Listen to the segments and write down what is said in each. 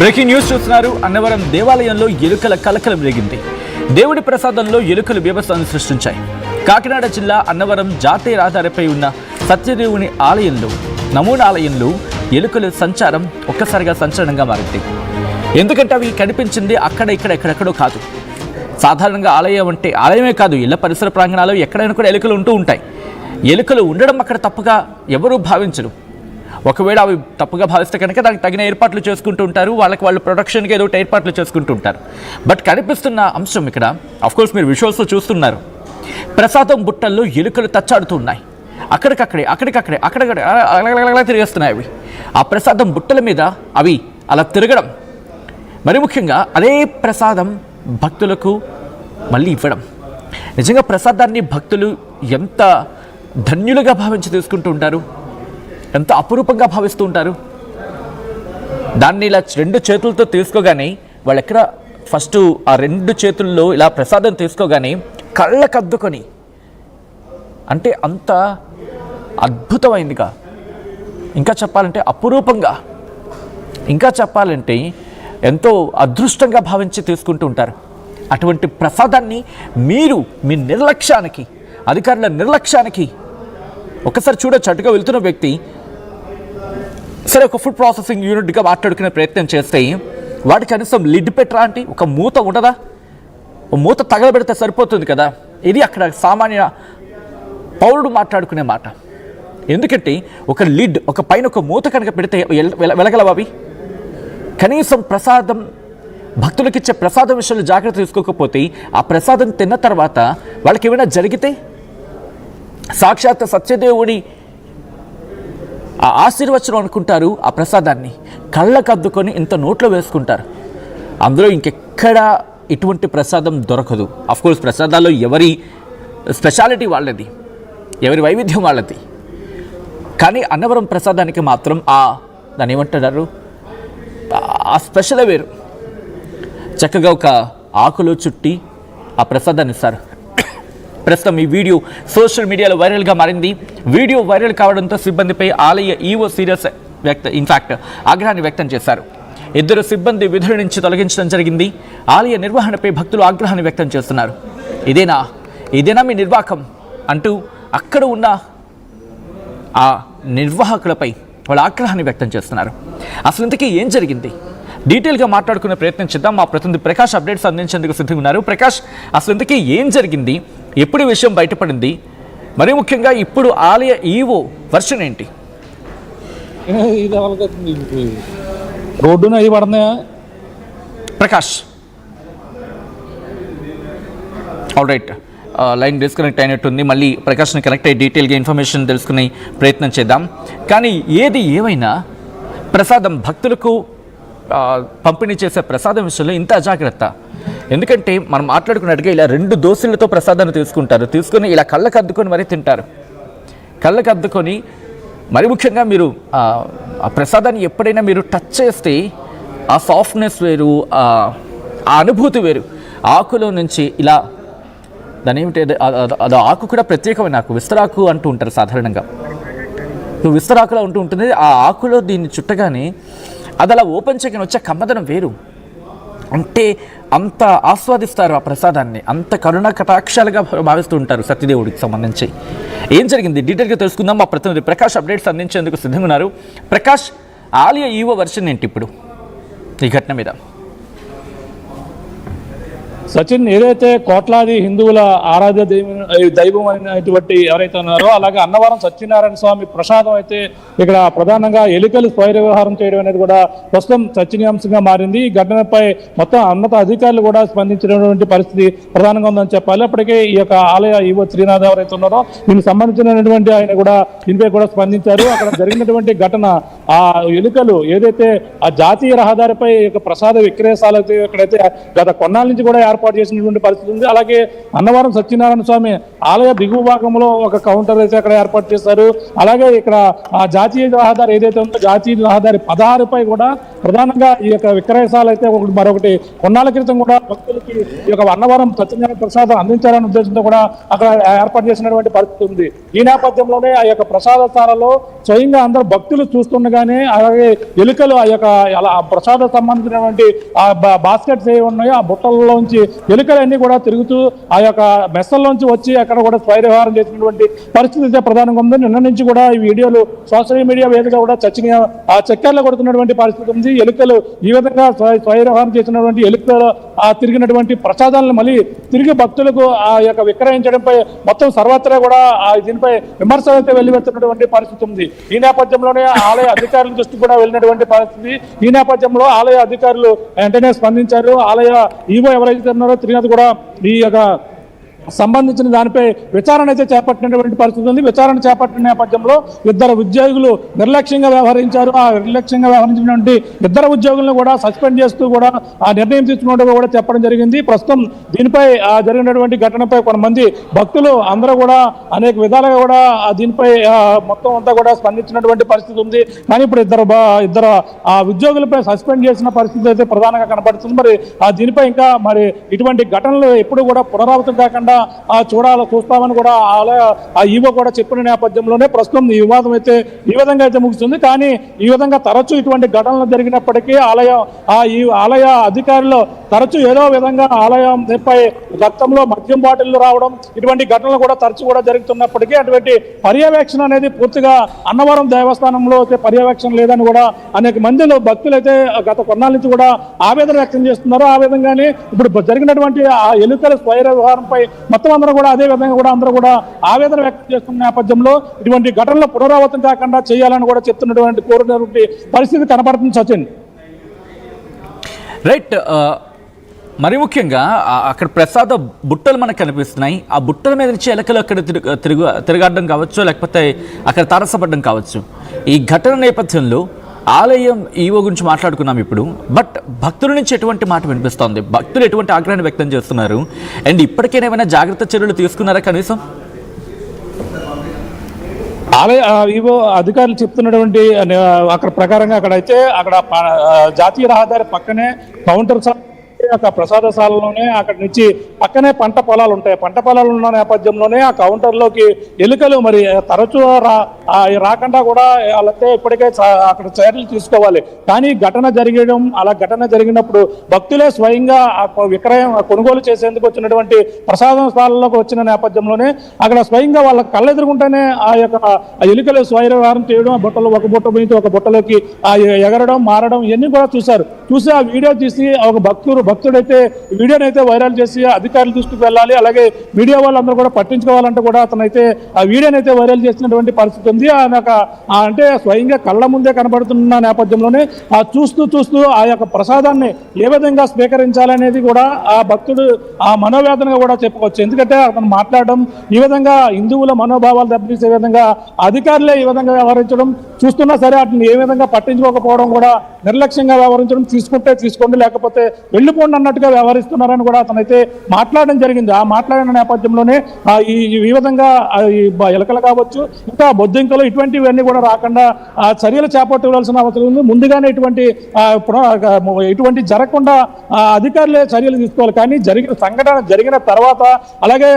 Breaking news చూస్తున్నారు. అన్నవరం దేవాలయంలో ఎలుకల కలకలం రేగింది. దేవుడి ప్రసాదంలో ఎలుకలు బీభత్సాన్ని సృష్టించాయి. కాకినాడ జిల్లా అన్నవరం జాతీయ రహదారిపై ఉన్న సత్యదేవుని ఆలయంలో నమూనాలయంలో ఎలుకల సంచారం ఒక్కసారిగా సంచలనంగా మారింది. ఎందుకంటే అవి కనిపించింది అక్కడ ఇక్కడ ఎక్కడెక్కడో కాదు. సాధారణంగా ఆలయం అంటే ఆలయమే కాదు, ఇళ్ల పరిసర ప్రాంగణాల్లో ఎక్కడైనా కూడా ఎలుకలు ఉంటూ ఉంటాయి. ఎలుకలు ఉండడం అక్కడ తప్పుగా ఎవరూ భావించరు. ఒకవేళ అవి తప్పుగా భావిస్తే కనుక దానికి తగిన ఏర్పాట్లు చేసుకుంటూ ఉంటారు. వాళ్ళు ప్రొడక్షన్కి ఏదో ఒకటి ఏర్పాట్లు చేసుకుంటూ ఉంటారు. బట్ కనిపిస్తున్న అంశం ఇక్కడ అఫ్కోర్స్ మీరు విజువల్స్లో చూస్తున్నారు. ప్రసాదం బుట్టల్లో ఎలుకలు తచ్చాడుతూ ఉన్నాయి. అక్కడికక్కడే అక్కడ తిరిగేస్తున్నాయి అవి. ఆ ప్రసాదం బుట్టల మీద అవి అలా తిరగడం, మరి ముఖ్యంగా అదే ప్రసాదం భక్తులకు మళ్ళీ ఇవ్వడం. నిజంగా ప్రసాదాన్ని భక్తులు ఎంత ధన్యులుగా భావించి తీసుకుంటూ ఉంటారు, ఎంత అపురూపంగా భావిస్తూ ఉంటారు. దాన్ని ఇలా రెండు చేతులతో తీసుకోగానే వాళ్ళు ఎక్కడ ఫస్ట్ ఆ రెండు చేతుల్లో ఇలా ప్రసాదం తీసుకోగానే కళ్ళకద్దుకొని, అంటే అంత అద్భుతమైందిగా, ఇంకా చెప్పాలంటే అపురూపంగా, ఇంకా చెప్పాలంటే ఎంతో అదృష్టంగా భావించి తీసుకుంటూ ఉంటారు. అటువంటి ప్రసాదాన్ని మీరు మీ నిర్లక్ష్యానికి, అధికారుల నిర్లక్ష్యానికి ఒకసారి చూడొచ్చు. అటుగా వెళ్తున్న వ్యక్తి సరే ఒక ఫుడ్ ప్రాసెసింగ్ యూనిట్గా మాట్లాడుకునే ప్రయత్నం చేస్తే వాటికి కనీసం లిడ్ పెట్టరా అంటే ఒక మూత ఉండదా? ఒక మూత తగలబెడితే సరిపోతుంది కదా. ఇది అక్కడ సామాన్య పౌరుడు మాట్లాడుకునే మాట. ఎందుకంటే ఒక లిడ్, ఒక పైన ఒక మూత కనుక పెడితే వెలగలవా అవి? కనీసం ప్రసాదం, భక్తులకు ఇచ్చే ప్రసాదం విషయంలో జాగ్రత్త తీసుకోకపోతే ఆ ప్రసాదం తిన్న తర్వాత వాళ్ళకి ఏమైనా జరిగితే సాక్షాత్ సత్యదేవుడి ఆ ఆశీర్వచనం అనుకుంటారు. ఆ ప్రసాదాన్ని కళ్ళకు అద్దుకొని ఇంత నోట్లో వేసుకుంటారు. అందులో ఇంకెక్కడా ఇటువంటి ప్రసాదం దొరకదు. అఫ్కోర్స్ ప్రసాదాల్లో ఎవరి స్పెషాలిటీ వాళ్ళది, ఎవరి వైవిధ్యం వాళ్ళది. కానీ అన్నవరం ప్రసాదానికి మాత్రం దాన్ని ఏమంటారు, ఆ స్పెషల్ వేరు. చక్కగా ఒక ఆకులో చుట్టి ఆ ప్రసాదాన్ని ఇస్తారు. ప్రస్తుతం ఈ వీడియో సోషల్ మీడియాలో వైరల్గా మారింది. వీడియో వైరల్ కావడంతో సిబ్బందిపై ఆలయ ఈవో సీరియస్ ఇన్ఫాక్ట్ ఆగ్రహాన్ని వ్యక్తం చేశారు. 2 సిబ్బంది విధుల నుంచి తొలగించడం జరిగింది. ఆలయ నిర్వహణపై భక్తులు ఆగ్రహాన్ని వ్యక్తం చేస్తున్నారు. ఇదేనా మీ నిర్వాహకం అంటూ అక్కడ ఉన్న ఆ నిర్వాహకులపై వాళ్ళ ఆగ్రహాన్ని వ్యక్తం చేస్తున్నారు. అసలు ఇంతకీ ఏం జరిగింది, డీటెయిల్గా మాట్లాడుకునే ప్రయత్నం చేద్దాం. మా ప్రతినిధి ప్రకాష్ అప్డేట్స్ అందించేందుకు సిద్ధంగా ఉన్నారు. ప్రకాష్, అసలు ఇంతకీ ఏం జరిగింది, ఎప్పుడు విషయం బయటపడింది, మరి ముఖ్యంగా ఇప్పుడు ఆలయ ఈవో వర్షన్ ఏంటి? రోడ్డున అవి పడుతున్నాయా Prakash? All right, line disconnect అయినట్టుంది. మళ్ళీ ప్రకాష్ని కనెక్ట్ అయ్యి డీటెయిల్గా ఇన్ఫర్మేషన్ తెలుసుకునే ప్రయత్నం చేద్దాం. కానీ ఏది ఏమైనా ప్రసాదం భక్తులకు పంపిణీ చేసే ప్రసాదం విషయంలో ఇంత అజాగ్రత్త. ఎందుకంటే మనం మాట్లాడుకున్నట్టుగా ఇలా 2 దోశలతో ప్రసాదాన్ని తీసుకొని ఇలా కళ్ళకు అద్దుకొని మరీ తింటారు. కళ్ళకు అద్దుకొని, మరి ముఖ్యంగా మీరు ఆ ప్రసాదాన్ని ఎప్పుడైనా మీరు టచ్ చేస్తే ఆ సాఫ్ట్నెస్ వేరు, ఆ అనుభూతి వేరు. ఆకులో నుంచి ఇలా దాని ఏమిటి, అది ఆకు కూడా ప్రత్యేకమైన ఆకు, విస్తరాకు అంటూ ఉంటారు సాధారణంగా. విస్తరాకులా ఉంటూ ఉంటుంది. ఆ ఆకులో దీన్ని చుట్టగానే అది అలా ఓపెన్ చేయగానే వచ్చే కమ్మదనం వేరు. అంటే అంత ఆస్వాదిస్తారు ఆ ప్రసాదాన్ని, అంత కరుణ కటాక్షాలుగా భావిస్తూ ఉంటారు సత్యదేవుడికి సంబంధించి. ఏం జరిగింది డీటెయిల్గా తెలుసుకుందాం. మా ప్రతినిధి ప్రకాష్ అప్డేట్స్ అందించేందుకు సిద్ధంగా ఉన్నారు. ప్రకాష్, ఆలయ ఈవో వర్షన్ ఏంటి ఇప్పుడు ఈ ఘటన మీద? సచిన్, ఏదైతే కోట్లాది హిందువుల ఆరాధ్య దైవం అనేటువంటి ఎవరైతే ఉన్నారో, అలాగే అన్నవరం సత్యనారాయణ స్వామి ప్రసాదం అయితే ఇక్కడ ప్రధానంగా ఎలుకలు స్వైర వ్యవహారం చేయడం అనేది కూడా ప్రస్తుతం చర్చనీయాంశంగా మారింది. ఈ ఘటనపై మొత్తం ఉన్నత అధికారులు కూడా స్పందించినటువంటి పరిస్థితి ప్రధానంగా ఉందని చెప్పాలి. అప్పటికే ఈ యొక్క ఆలయ ఈవో శ్రీనాథ్ ఎవరైతే ఉన్నారో దీనికి సంబంధించినటువంటి ఆయన కూడా దీనిపై కూడా స్పందించారు. అక్కడ జరిగినటువంటి ఘటన, ఆ ఎలుకలు ఏదైతే ఆ జాతీయ రహదారిపై ప్రసాద విక్రయశాలతో ఎక్కడైతే గత కొన్నాళ్ళ నుంచి కూడా ఏర్పాటు చేసినటువంటి పరిస్థితి ఉంది. అలాగే అన్నవరం సత్యనారాయణ స్వామి ఆలయ దిగువ భాగంలో ఒక కౌంటర్ అయితే అక్కడ ఏర్పాటు చేశారు. అలాగే ఇక్కడ జాతీయ రహదారి ఏదైతే ఉందో జాతీయ రహదారి 16పై కూడా ప్రధానంగా ఈ యొక్క విక్రయశాల అయితే మరొకటి కొన్నాళ్ళ క్రితం కూడా భక్తులకి ఈ యొక్క అన్నవరం సత్యనారాయణ ప్రసాదం అందించాలనే ఉద్దేశంతో కూడా అక్కడ ఏర్పాటు చేసినటువంటి పరిస్థితి ఉంది. ఈ నేపథ్యంలోనే ఆ యొక్క ప్రసాదశాలలో స్వయంగా అందరూ భక్తులు చూస్తుండగానే అలాగే ఎలుకలు ఆ యొక్క ప్రసాద సంబంధించినటువంటి ఆ బాస్కెట్స్ ఏ ఉన్నాయో ఆ బుట్టల్లోంచి ఎలుకలన్నీ కూడా తిరుగుతూ ఆ యొక్క మెస్సల్లోంచి వచ్చి అక్కడ కూడా స్వైరవ్యవహారం చేసినటువంటి పరిస్థితి అయితే ప్రధానంగా ఉంది. నిన్న నుంచి కూడా ఈ వీడియోలు సోషల్ మీడియా వేదికగా కూడా చక్కర్లు కొడుతున్నటువంటి పరిస్థితి ఉంది. ఎలుకలు ఈ విధంగా స్వైరవ్యవహారం చేసినటువంటి ఎలుకలు తిరిగినటువంటి ప్రసాదాలను మళ్ళీ తిరిగి భక్తులకు ఆ యొక్క విక్రయించడంపై మొత్తం సర్వత్రా కూడా దీనిపై విమర్శలు అయితే వెల్లువెత్తున్నటువంటి పరిస్థితి ఉంది. ఈ నేపథ్యంలోనే ఆలయ అధికారుల దృష్టి కూడా వెళ్ళినటువంటి పరిస్థితి. ఈ నేపథ్యంలో ఆలయ అధికారులు వెంటనే స్పందించారు. ఆలయ ఈవో ఎవరైతే ఉన్నారో త్రినాథ్ కూడా ఈ యొక్క సంబంధించిన దానిపై విచారణ అయితే చేపట్టినటువంటి పరిస్థితి ఉంది. విచారణ చేపట్టిన నేపథ్యంలో ఇద్దరు ఉద్యోగులు నిర్లక్ష్యంగా వ్యవహరించారు. ఆ నిర్లక్ష్యంగా వ్యవహరించినటువంటి ఇద్దరు ఉద్యోగులను కూడా సస్పెండ్ చేస్తూ కూడా ఆ నిర్ణయం తీసుకున్నట్టు కూడా చెప్పడం జరిగింది. ప్రస్తుతం దీనిపై జరిగినటువంటి ఘటనపై కొంతమంది భక్తులు అందరూ కూడా అనేక విధాలుగా కూడా దీనిపై మొత్తం అంతా కూడా స్పందించినటువంటి పరిస్థితి ఉంది. కానీ ఇప్పుడు ఇద్దరు ఆ ఉద్యోగులపై సస్పెండ్ చేసిన పరిస్థితి అయితే ప్రధానంగా కనపడుతుంది. మరి దీనిపై ఇంకా మరి ఇటువంటి ఘటనలు ఎప్పుడు కూడా పునరావృతం కాకుండా చూస్తామని కూడా ఆ ఈవో కూడా చెప్పిన నేపథ్యంలోనే ప్రస్తుతం ఈ వివాదం అయితే ఈ విధంగా అయితే ముగుస్తుంది. కానీ ఈ విధంగా తరచూ ఇటువంటి ఘటనలు జరిగినప్పటికీ ఈ ఆలయ అధికారులు తరచూ ఏదో విధంగా ఆలయంపై గతంలో మద్యం బాటిళ్లు రావడం ఇటువంటి ఘటనలు కూడా తరచూ కూడా జరుగుతున్నప్పటికీ అటువంటి పర్యవేక్షణ అనేది పూర్తిగా అన్నవరం దేవస్థానంలో అయితే పర్యవేక్షణ లేదని కూడా అనేక మందిలో భక్తులు అయితే గత కొన్నాళ్ళ నుంచి కూడా ఆవేదన వ్యక్తం చేస్తున్నారు. ఆ విధంగానే ఇప్పుడు జరిగినటువంటి ఆ ఎలుకల స్వైర వ్యవహారంపై మొత్తం అందరూ కూడా అదే విధంగా కూడా అందరూ కూడా ఆవేదన వ్యక్తం చేస్తున్న నేపథ్యంలో ఇటువంటి ఘటనలు పునరావృతం కాకుండా చేయాలని కూడా చెప్తున్నటువంటి కోరినటువంటి పరిస్థితి కనపడుతుంది. సచిన్ రైట్. మరి ముఖ్యంగా అక్కడ ప్రసాద బుట్టలు మనకు కనిపిస్తున్నాయి. ఆ బుట్టల మీద నుంచి ఎలకలు అక్కడ తిరగడం కావచ్చు, లేకపోతే అక్కడ తారసపడడం కావచ్చు. ఈ ఘటన నేపథ్యంలో ఆలయం ఈవో గురించి మాట్లాడుకున్నాం ఇప్పుడు. బట్ భక్తుల నుంచి ఎటువంటి మాట వినిపిస్తోంది? భక్తులు ఎటువంటి ఆగ్రహాన్ని వ్యక్తం చేస్తున్నారు? అండ్ ఇప్పటికైనా ఏమైనా జాగ్రత్త చర్యలు తీసుకున్నారా కనీసం? ఆలయ ఈవో అధికారులు చెప్తున్నటువంటి అక్కడ ప్రకారంగా అక్కడ జాతీయ రహదారి పక్కనే కౌంటర్ ప్రసాదశాలలోనే అక్కడ నుంచి పక్కనే పంట పొలాలు ఉంటాయి. పంట పొలాలు ఉన్న నేపథ్యంలోనే ఆ కౌంటర్లోకి ఎలుకలు మరి తరచూ రాకుండా కూడా వాళ్ళైతే ఇప్పటికే అక్కడ చర్యలు తీసుకోవాలి. కానీ ఘటన జరిగినప్పుడు భక్తులే స్వయంగా కొనుగోలు చేసేందుకు వచ్చినటువంటి ప్రసాదం స్థానాల్లోకి వచ్చిన నేపథ్యంలోనే అక్కడ స్వయంగా వాళ్ళ కళ్ళెదురుగుంటేనే ఆ యొక్క ఎలుకలు స్వైరవ్యవహారం చేయడం, ఒక బుట్ట మీద ఒక బుట్టలోకి ఎగరడం, మారడం ఇవన్నీ కూడా చూసి ఆ వీడియో తీసి ఒక భక్తుడైతే వీడియోనైతే వైరల్ చేసి అధికారుల దృష్టికి వెళ్ళాలి. అలాగే మీడియా వాళ్ళందరూ కూడా పట్టించుకోవాలంటే కూడా అతనైతే ఆ వీడియోనైతే వైరల్ చేసినటువంటి పరిస్థితి ఉంది. అంటే స్వయంగా కళ్ళ ముందే కనబడుతున్న నేపథ్యంలోనే చూస్తూ ఆ యొక్క ప్రసాదాన్ని ఏ విధంగా స్వీకరించాలనేది కూడా ఆ భక్తుడు ఆ మనోవేదనగా కూడా చెప్పుకోవచ్చు. ఎందుకంటే అతను మాట్లాడడం ఈ విధంగా హిందువుల మనోభావాలు దెబ్బతీసే విధంగా అధికారులే ఈ విధంగా వ్యవహరించడం చూస్తున్నా సరే అతను ఏ విధంగా పట్టించుకోకపోవడం కూడా నిర్లక్ష్యంగా వ్యవహరించడం, తీసుకుంటే తీసుకోండి లేకపోతే వెళ్ళిపోండి అన్నట్టుగా వ్యవహరిస్తున్నారని కూడా అతనైతే మాట్లాడడం జరిగింది. ఆ మాట్లాడిన నేపథ్యంలోనే ఈ విధంగా ఎలకలు కావచ్చు, ఇంకా బొద్దింకలు ఇటువంటివన్నీ కూడా రాకుండా చర్యలు చేపట్టవలసిన అవసరం ఉంది. ముందుగానే ఇటువంటి జరగకుండా అధికారులే చర్యలు తీసుకోవాలి. కానీ సంఘటన జరిగిన తర్వాత అలాగే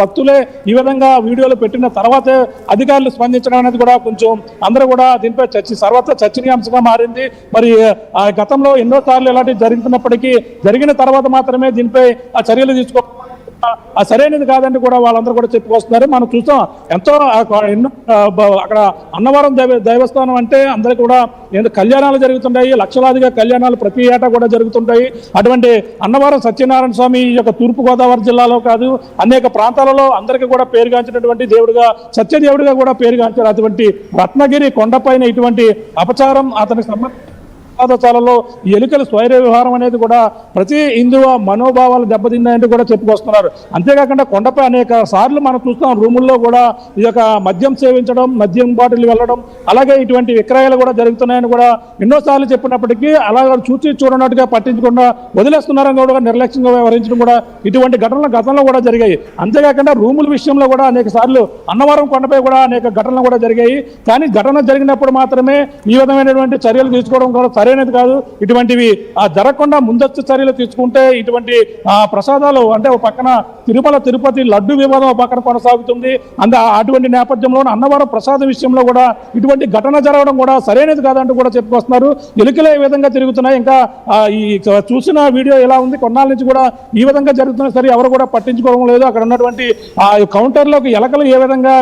భక్తులే ఈ విధంగా వీడియోలు పెట్టిన తర్వాతే అధికారులు స్పందించడం అనేది కూడా కొంచెం అందరూ కూడా దీనిపై సర్వత్రా చర్చనీయాంశంగా మారింది. మరి గతంలో ఎన్నోసార్లు ఇలాంటివి జరుగుతున్నప్పటికీ జరిగిన తర్వాత మాత్రమే దీనిపై ఆ చర్యలు సరైనది కాదని కూడా వాళ్ళందరూ కూడా చెప్పుకొస్తున్నారు. మనం చూస్తాం ఎంతో అక్కడ అన్నవరం దైవస్థానం అంటే అందరికీ కూడా కళ్యాణాలు జరుగుతుంటాయి. లక్షలాదిగా కళ్యాణాలు ప్రతి ఏటా కూడా జరుగుతుంటాయి. అటువంటి అన్నవరం సత్యనారాయణ స్వామి ఈ యొక్క తూర్పుగోదావరి జిల్లాలో కాదు అనేక ప్రాంతాలలో అందరికీ కూడా పేరుగాంచినటువంటి దేవుడిగా, సత్యదేవుడిగా కూడా పేరుగాంచారు. అటువంటి రత్నగిరి కొండపైన ఇటువంటి అపచారం అతనికి ప్రసాదశాలలో ఈ ఎలుకల స్వైర వ్యవహారం అనేది కూడా ప్రతి హిందువు మనోభావాలు దెబ్బతిన్నాయంటూ కూడా చెప్పుకొస్తున్నారు. అంతేకాకుండా కొండపై అనేక సార్లు మనం చూస్తాం రూముల్లో కూడా ఈ యొక్క మద్యం సేవించడం, మద్యం బాటిల్ వెళ్ళడం, అలాగే ఇటువంటి విక్రయాలు కూడా జరుగుతున్నాయని కూడా ఎన్నోసార్లు చెప్పినప్పటికీ అలా చూసి చూడనట్టుగా పట్టించకుండా వదిలేస్తున్నారని కూడా నిర్లక్ష్యంగా వ్యవహరించడం కూడా ఇటువంటి ఘటనలు గతంలో కూడా జరిగాయి. అంతేకాకుండా రూముల విషయంలో కూడా అనేక సార్లు అన్నవరం కొండపై కూడా అనేక ఘటనలు కూడా జరిగాయి. కానీ ఘటన జరిగినప్పుడు మాత్రమే ఈ విధమైనటువంటి చర్యలు తీసుకోవడం కూడా సరైనది కాదు. ఇటువంటివి జరగకుండా ముందస్తు చర్యలు తీసుకుంటే ఇటువంటి ప్రసాదాలు అంటే ఒక పక్కన తిరుపతి లడ్డు వివాదం ఒక పక్కన కొనసాగుతుంది. అటువంటి నేపథ్యంలో అన్నవరం ప్రసాదం విషయంలో కూడా ఇటువంటి ఘటన జరగడం కూడా సరైనది కాదంటూ కూడా చెప్పుకొస్తున్నారు. ఎలుకలు ఏ విధంగా తిరుగుతున్నాయి, ఇంకా ఈ చూసిన వీడియో ఎలా ఉంది, కొన్నాళ్ళ నుంచి కూడా ఈ విధంగా జరుగుతున్నా సరే ఎవరు కూడా పట్టించుకోవడం లేదు. అక్కడ ఉన్నటువంటి కౌంటర్లోకి ఎలకలు ఏ విధంగా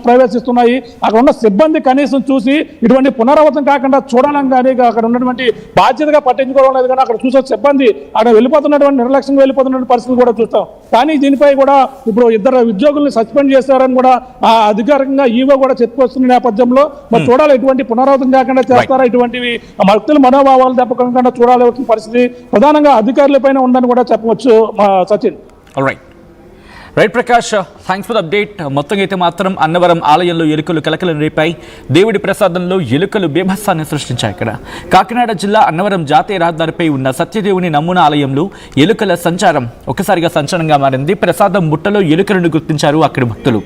ప్రవేశిస్తున్నాయి, అక్కడ ఉన్న సిబ్బంది కనీసం చూసి ఇటువంటి పునరావృతం కాకుండా చూడాలని కానీ అక్కడ ఉన్నటువంటి బాధ్యతగా పట్టించుకోవడం లేదు. కానీ అక్కడ చూసే సిబ్బంది అక్కడ వెళ్ళిపోతున్నటువంటి నిర్లక్ష్యంగా వెళ్ళిపోతున్నటువంటి పరిస్థితులు కూడా చూస్తాం. కానీ దీనిపై కూడా ఇప్పుడు 2 ఉద్యోగుల్ని సస్పెండ్ చేశారని కూడా అధికారికంగా ఈవో కూడా చెప్పుకొస్తున్న నేపథ్యంలో మరి చూడాలి ఎటువంటి పునరావృతం కాకుండా చేస్తారా, ఇటువంటివి భక్తుల మనోభావాలు దెబ్బకుండా చూడాల్సిన పరిస్థితి ప్రధానంగా అధికారులపైన ఉందని కూడా చెప్పవచ్చు. Sachin. Right Prakash, thanks for the update. మొత్తంగా అయితే మాత్రం అన్నవరం ఆలయంలో ఎలుకలు కలకలం రేపాయి. దేవుడి ప్రసాదంలో ఎలుకలు బీభత్సాన్ని సృష్టించాయి. ఇక్కడ కాకినాడ జిల్లా అన్నవరం జాతీయ రహదారిపై ఉన్న సత్యదేవుని నమూనా ఆలయంలో ఎలుకల సంచారం ఒక్కసారిగా సంచలనంగా మారింది. ప్రసాదం బుట్టలో ఎలుకలను గుర్తించారు అక్కడి భక్తులు.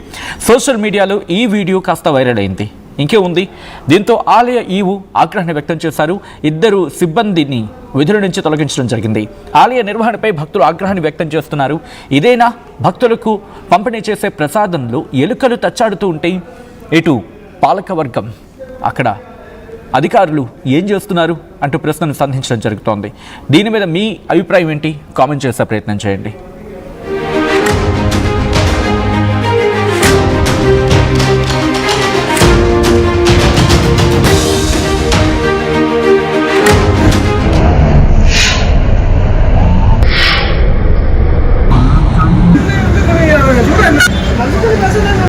సోషల్ మీడియాలో ఈ వీడియో కాస్త వైరల్ అయింది. ఇంకే ఉంది, దీంతో ఆలయ ఈవు ఆగ్రహాన్ని వ్యక్తం చేశారు. 2 సిబ్బందిని విధుల నుంచి తొలగించడం జరిగింది. ఆలయ నిర్వహణపై భక్తులు ఆగ్రహాన్ని వ్యక్తం చేస్తున్నారు. ఇదేనా భక్తులకు పంపిణీ చేసే ప్రసాదంలో ఎలుకలు తచ్చాడుతూ ఉంటే ఇటు పాలకవర్గం అక్కడ అధికారులు ఏం చేస్తున్నారు అంటూ ప్రశ్నను సంధించడం జరుగుతోంది. దీని మీద మీ అభిప్రాయం ఏంటి? కామెంట్ చేసే ప్రయత్నం చేయండి.